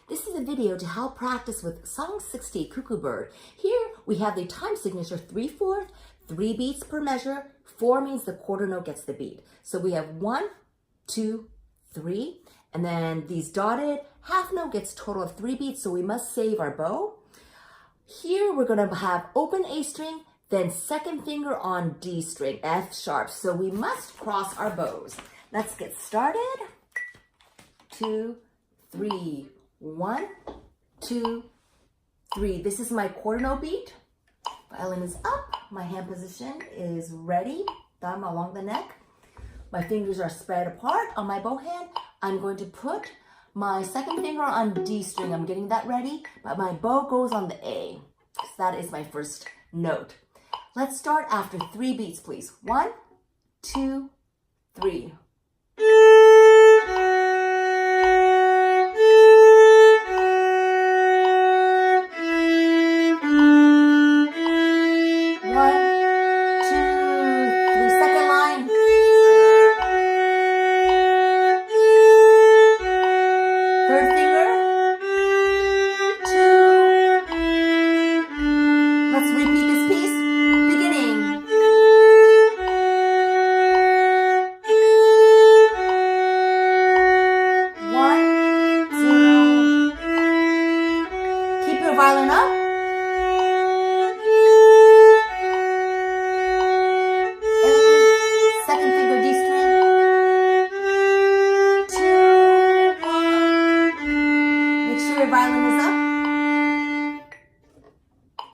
This is a video to help practice with Song 60, Cukoo Bird. Here we have the time signature 3/4, 3 beats per measure. 4 means the quarter note gets the beat. So we have 1, 2, 3, and then these dotted half note gets total of 3 beats, so we must save our bow. Here we're going to have open A string, then second finger on D string, F sharp. So we must cross our bows. Let's get started. 2, 3, 1, 2, 3. This is my quarter note beat. Violin is up. My hand position is ready. Thumb along the neck. My fingers are spread apart on my bow hand. I'm going to put my second finger on D string. I'm getting that ready, but my bow goes on the A. So that is my first note. Let's start after 3 beats, please. 1, 2, 3.